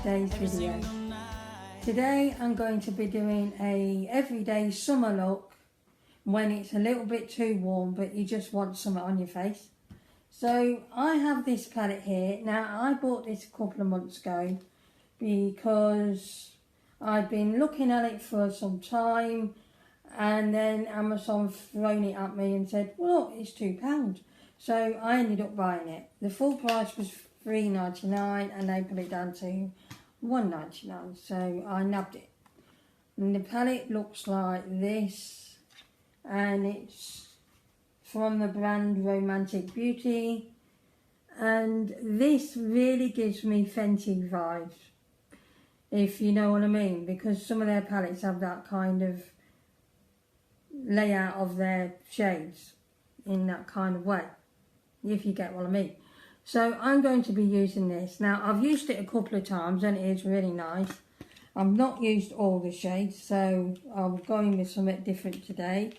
today's video. Today I'm going to be doing a everyday summer look when it's a little bit too warm but you just want something on your face. So I have this palette here. Now I bought this a couple of months ago because I've been looking at it for some time, and then Amazon thrown it at me and said, well, it's £2. So I ended up buying it. The full price was $3.99 and they put it down to $1.99, so I nabbed it. And the palette looks like this, and it's from the brand Romantic Beauty, and this really gives me Fenty vibes, if you know what I mean, because some of their palettes have that kind of layout of their shades in that kind of way, if you get what I mean. So I'm going to be using this. Now I've used it a couple of times and it is really nice. I've not used all the shades, so I'm going with something different today.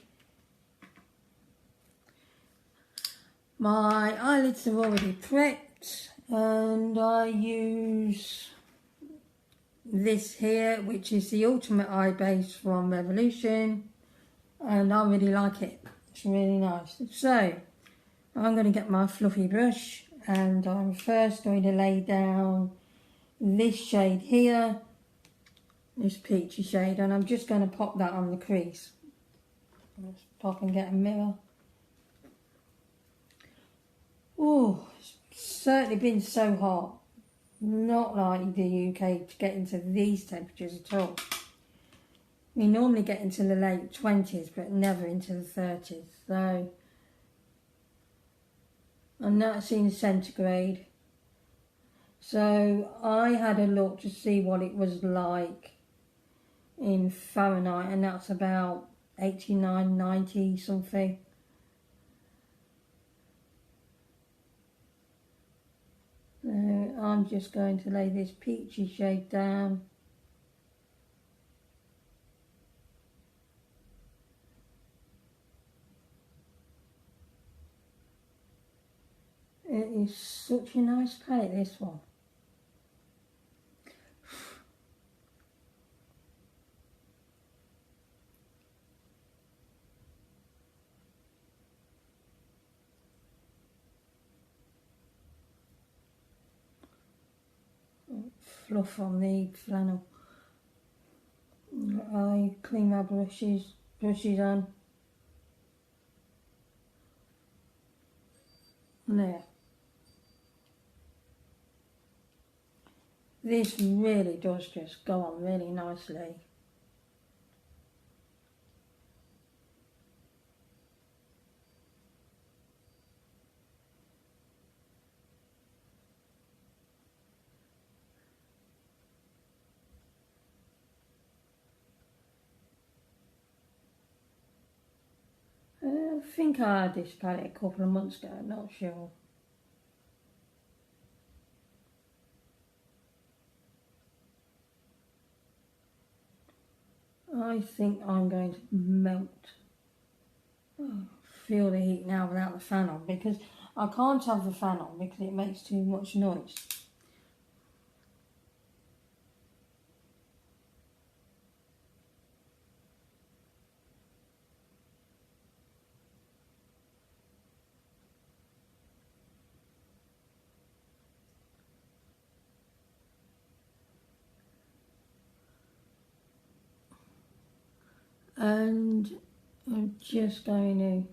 My eyelids are already prepped and I use this here, which is the Ultimate Eye Base from Revolution, and I really like it. It's really nice. So I'm going to get my fluffy brush and I'm first going to lay down this shade here, this peachy shade, and I'm just going to pop that on the crease. Let's pop and get a mirror. Oh, it's certainly been so hot. Not like the UK to get into these temperatures at all. We normally get into the late 20s, but never into the 30s. So I'm not seeing centigrade. So I had a look to see what it was like in Fahrenheit, and that's about 89, 90 something. So I'm just going to lay this peachy shade down. It is such a nice palette, this one. Fluff on the flannel. I clean my brushes on. There. This really does just go on really nicely. I think I had this palette a couple of months ago, I'm not sure. I think I'm going to melt. Oh, feel the heat now without the fan on, because I can't have the fan on because it makes too much noise. And I'm just going to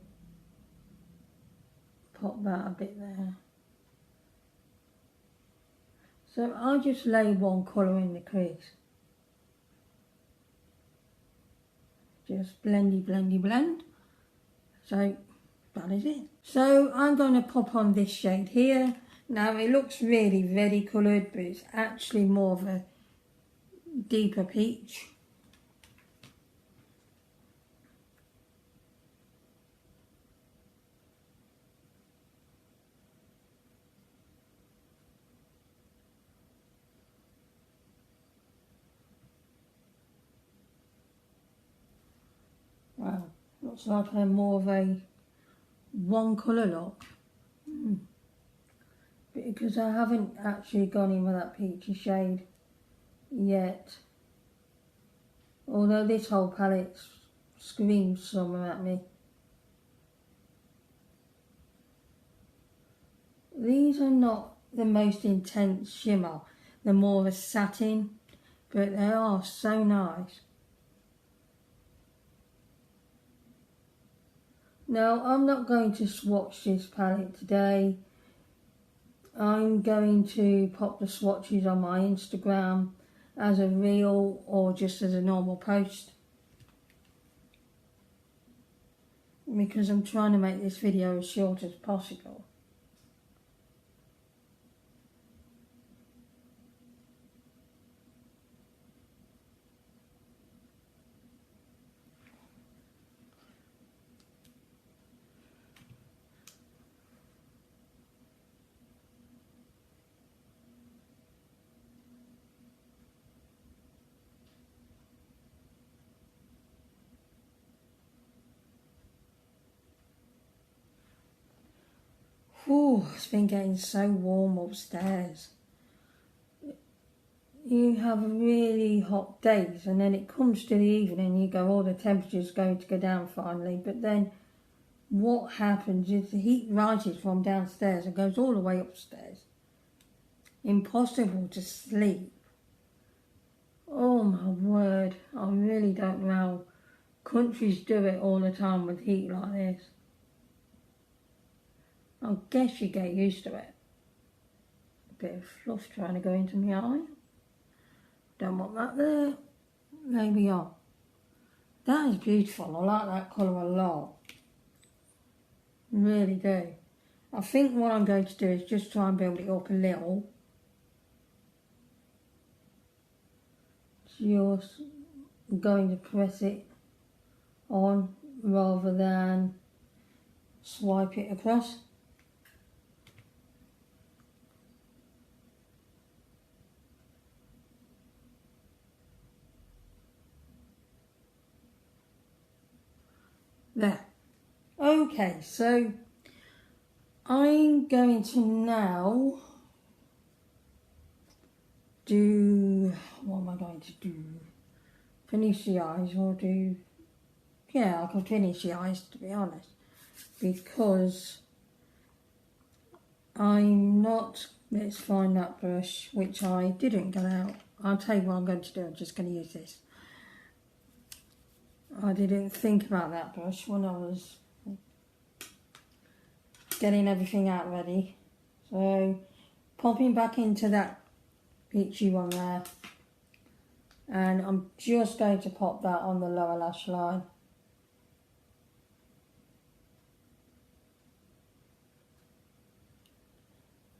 pop that a bit there. So I'll just lay one colour in the crease. Just blendy, blendy, blend. So that is it. So I'm going to pop on this shade here. Now it looks really very coloured, but it's actually more of a deeper peach. Wow, looks like I'm more of a one colour look. Because I haven't actually gone in with that peachy shade. yet. Although this whole palette screams summer at me. These are not the most intense shimmer. They're more of a satin, but they are so nice. Now, I'm not going to swatch this palette today. I'm going to pop the swatches on my Instagram as a reel or just as a normal post, because I'm trying to make this video as short as possible. Ooh, it's been getting so warm upstairs. You have really hot days and then it comes to the evening and you go, oh, the temperature's going to go down finally. But then what happens is the heat rises from downstairs and goes all the way upstairs. Impossible to sleep. Oh my word, I really don't know. Countries do it all the time with heat like this. I guess you get used to it. A bit of fluff trying to go into my eye. Don't want that there. There we are. That is beautiful. I like that colour a lot. Really do. I think what I'm going to do is just try and build it up a little. Just going to press it on rather than swipe it across. There. Okay, so I'm going to now do, what am I going to do? Finish the eyes or do, yeah, I can finish the eyes to be honest, because I'm not, let's find that brush, which I didn't get out. I'll tell you what I'm going to do, I'm just going to use this. I didn't think about that brush when I was getting everything out ready. So, popping back into that peachy one there. And I'm just going to pop that on the lower lash line.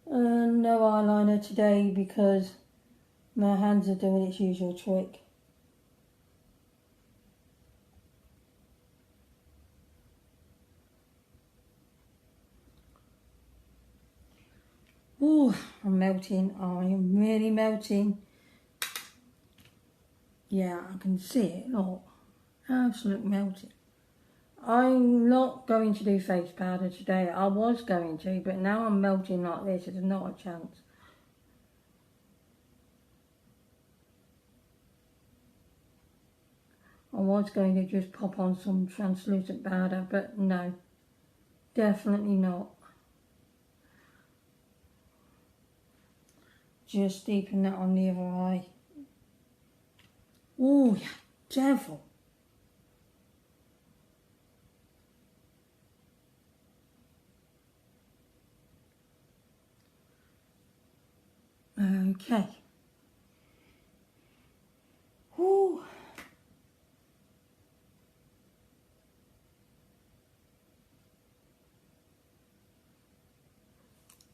No eyeliner today because my hands are doing its usual trick. Ooh, I'm melting. I am really melting. Yeah, I can see it. Look, absolute melting. I'm not going to do face powder today. I was going to, but now I'm melting like this. There's not a chance. I was going to just pop on some translucent powder, but no, definitely not. Just deepen that on the other eye. Oh, yeah, devil. Okay. Ooh.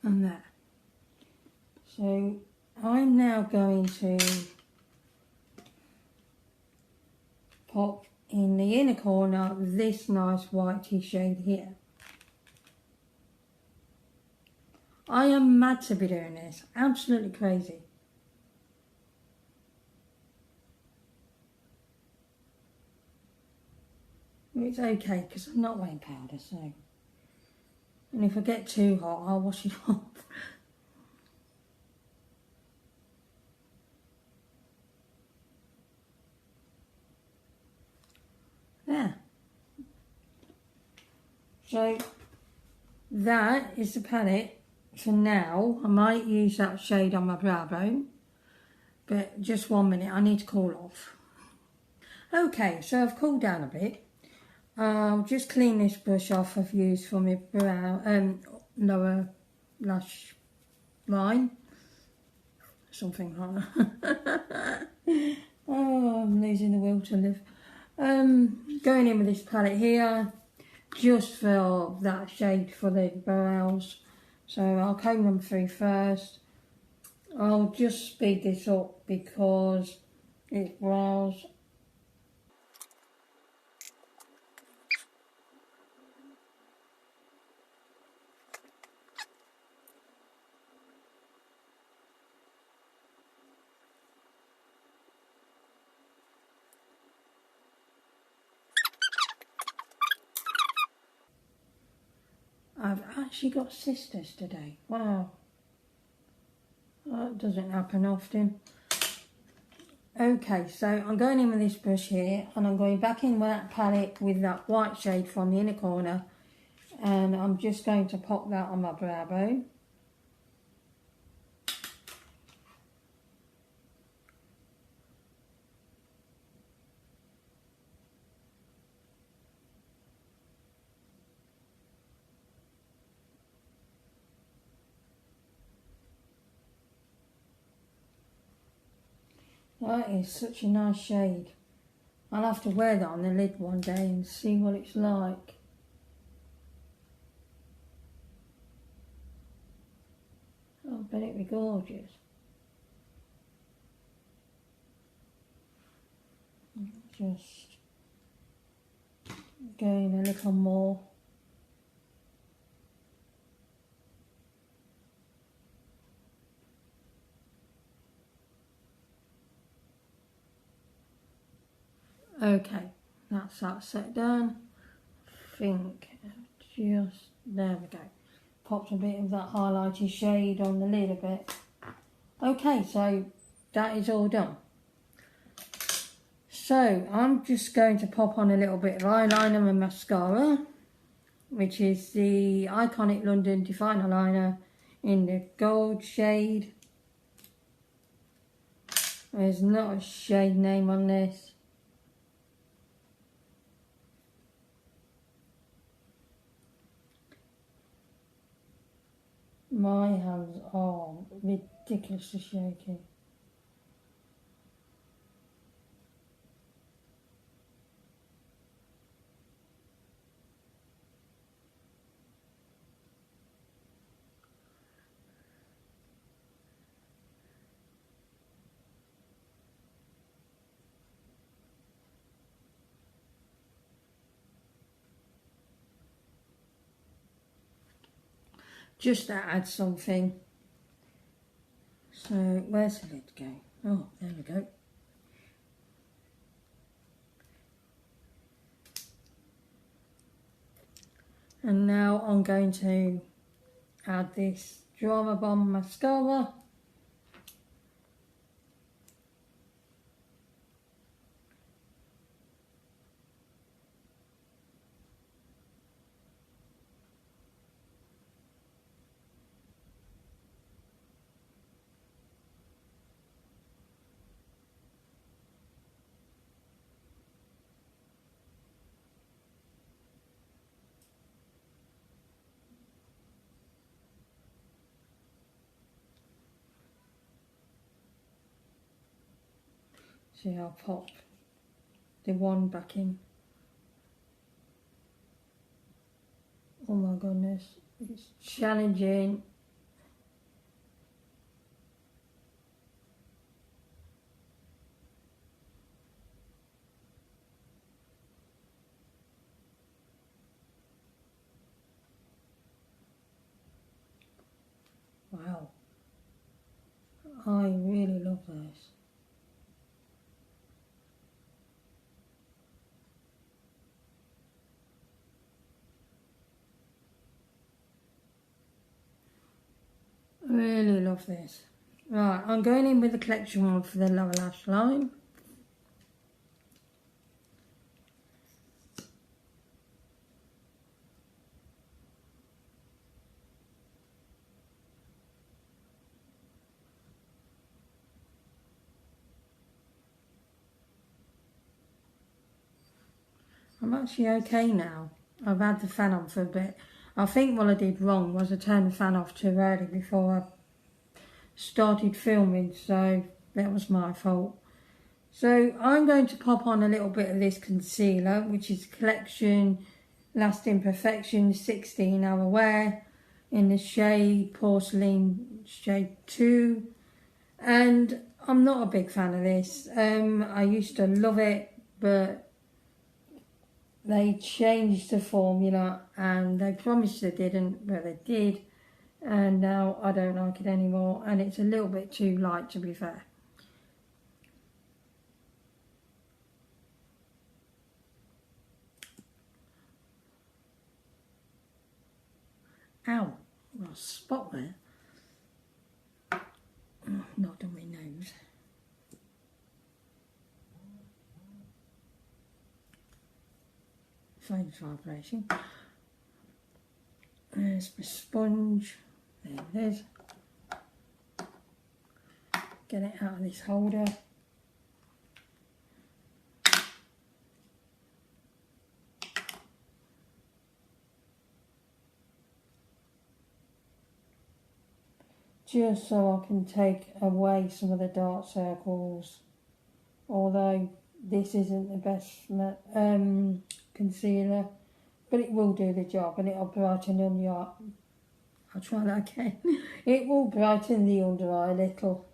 And that. So I'm now going to pop in the inner corner this nice whitey shade here. I am mad to be doing this, absolutely crazy. It's okay because I'm not wearing powder, so. And if I get too hot, I'll wash it off. So that is the palette for now. I might use that shade on my brow bone, but just 1 minute, I need to cool off. Okay, so I've cooled down a bit. I'll just clean this brush off I've used for my brow, lower lash line. Something like that. Oh, I'm losing the will to live. Going in with this palette here, just for that shade for the brows. So I'll comb them through first. I'll just speed this up because it's brows. I've actually got sisters today. Wow. That doesn't happen often. Okay, so I'm going in with this brush here and I'm going back in with that palette with that white shade from the inner corner, and I'm just going to pop that on my brow bone. That is such a nice shade. I'll have to wear that on the lid one day and see what it's like. I bet it'd be gorgeous. Just going a little more. Okay, that's that set done. I think just, there we go. Popped a bit of that highlighted shade on the lid a bit. Okay, so that is all done. So I'm just going to pop on a little bit of eyeliner and mascara, which is the Iconic London Definer Liner in the gold shade. There's not a shade name on this. My hands are ridiculously shaky. Just to add something. So where's the lid go? Oh, there we go. And now I'm going to add this Drama Bomb mascara. See, I'll pop the one back in. Oh my goodness, it's challenging. Wow, I really love this. Really love this. Right, I'm going in with the collection one for the lower lash line. I'm actually okay now. I've had the fan on for a bit. I think what I did wrong was I turned the fan off too early before I started filming, so that was my fault. So I'm going to pop on a little bit of this concealer, which is Collection Lasting Perfection 16 Hour Wear in the shade Porcelain Shade 2. And I'm not a big fan of this. I used to love it, but they changed the formula and they promised they didn't, but they did. And now I don't like it anymore, and it's a little bit too light, to be fair. Ow, got a spot there. Not on my nose. Fine vibration. There's my sponge. There it is. Get it out of this holder. Just so I can take away some of the dark circles. Although this isn't the best concealer, but it will do the job and it'll brighten on your... I'll try that again. It will brighten the under eye a little.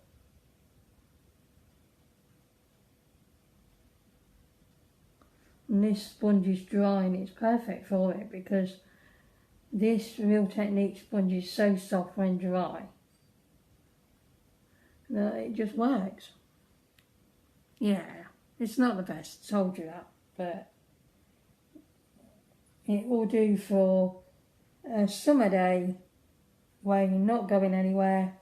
And this sponge is dry and it's perfect for it because this Real Technique sponge is so soft when dry that it just works. Yeah, it's not the best, told you that, but it will do for a summer day where you're not going anywhere.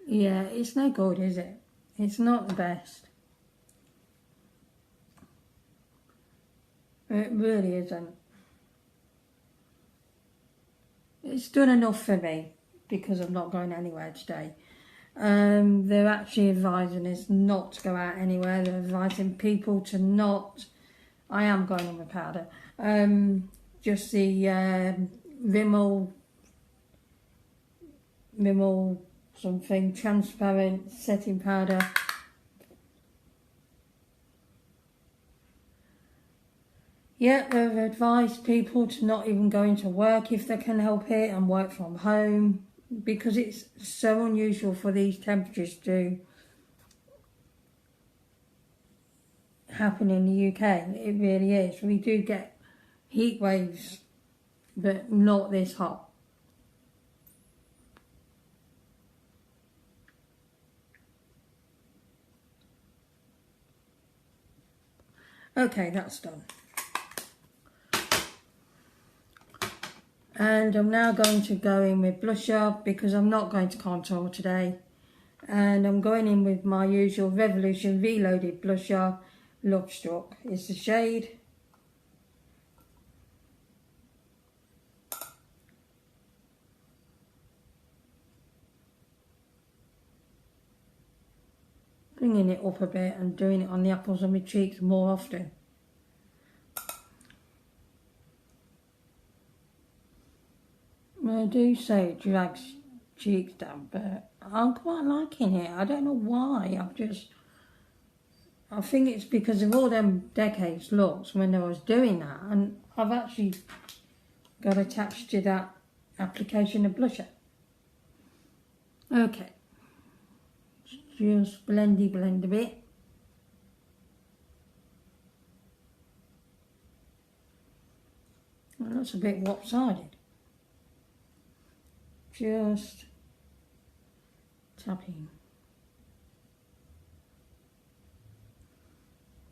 Yeah, it's no good, is it? It's not the best. It really isn't. It's done enough for me because I'm not going anywhere today. They're actually advising us not to go out anywhere. They're advising people to not... I am going on with powder. Just the Rimmel something transparent setting powder. Yeah, they've advised people to not even go into work if they can help it and work from home because it's so unusual for these temperatures to happen in the UK. It really is. We do get heat waves, but not this hot. Okay, that's done. And I'm now going to go in with blusher because I'm not going to contour today. And I'm going in with my usual Revolution Reloaded blusher, Love Struck is the shade. Bringing it up a bit and doing it on the apples of my cheeks more often. I do say it drags cheeks down, but I'm quite liking it. I don't know why. I think it's because of all them decades looks when I was doing that, and I've actually got attached to that application of blusher. Okay. Just blend a bit. Well, that's a bit lopsided. Just tapping.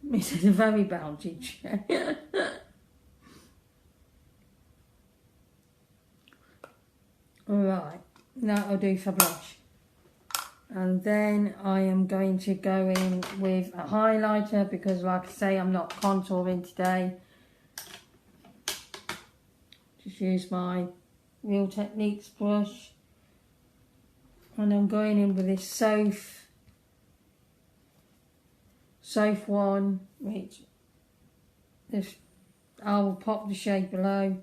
This is a very bouncy chair. Alright, that'll do for blush. And then I am going to go in with a highlighter because, like I say, I'm not contouring today. Just use my Real Techniques brush. And I'm going in with this Soph one, which I will pop the shade below.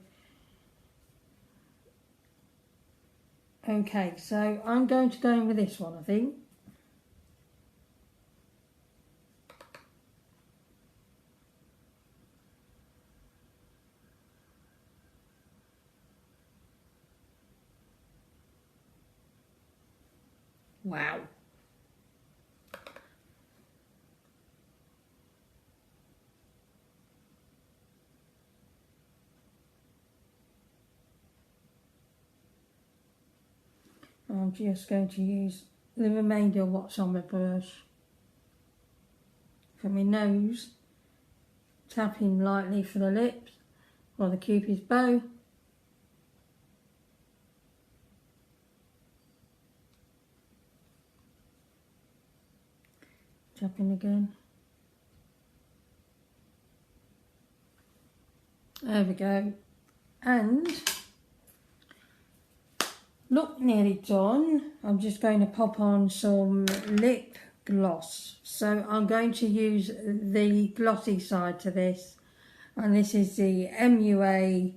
Okay, so I'm going to go in with this one, I think. Wow. I'm just going to use the remainder of what's on my brush for my nose, tapping lightly for the lips or the Cupid's bow. Tapping again. There we go. And look, nearly done. I'm just going to pop on some lip gloss. So I'm going to use the glossy side to this. And this is the MUA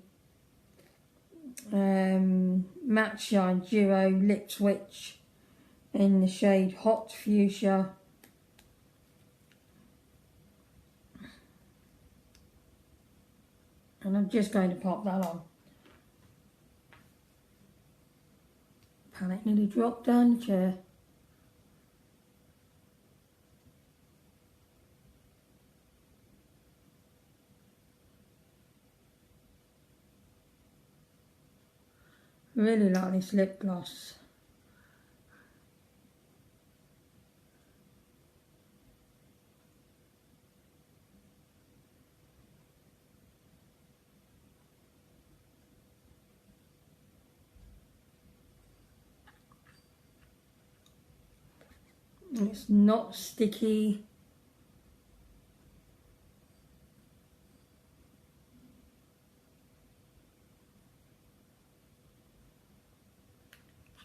Matte Shine Duo Lip Switch in the shade Hot Fuchsia. And I'm just going to pop that on. Palette nearly dropped down the chair. Really like this lip gloss. It's not sticky.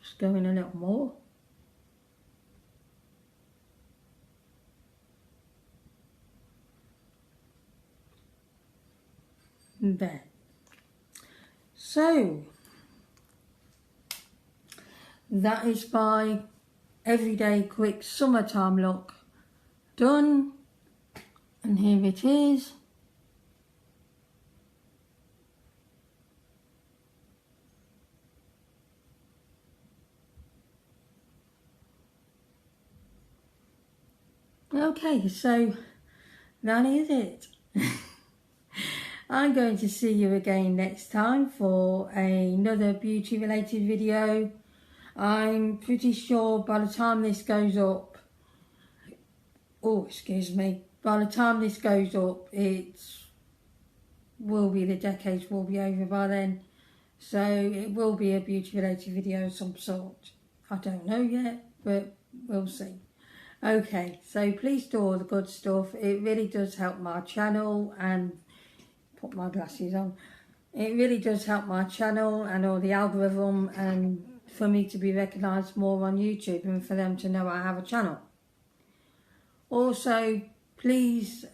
Just go in a little more. There. So that is my everyday quick summertime look done, and here it is. Okay, so that is it. I'm going to see you again next time for another beauty related video. I'm pretty sure by the time this goes up, oh excuse me, by the time this goes up the decades will be over by then. So it will be a beauty related video of some sort. I don't know yet, but we'll see. Okay, so please do all the good stuff. It really does help my channel, and put my glasses on. It really does help my channel and all the algorithm, and for me to be recognised more on YouTube and for them to know I have a channel. Also, please,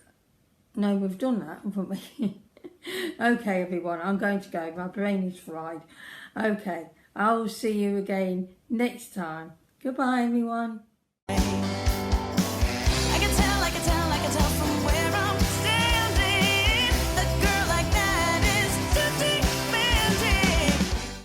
no, we've done that, haven't we? Okay, everyone, I'm going to go. My brain is fried. Okay, I'll see you again next time. Goodbye, everyone.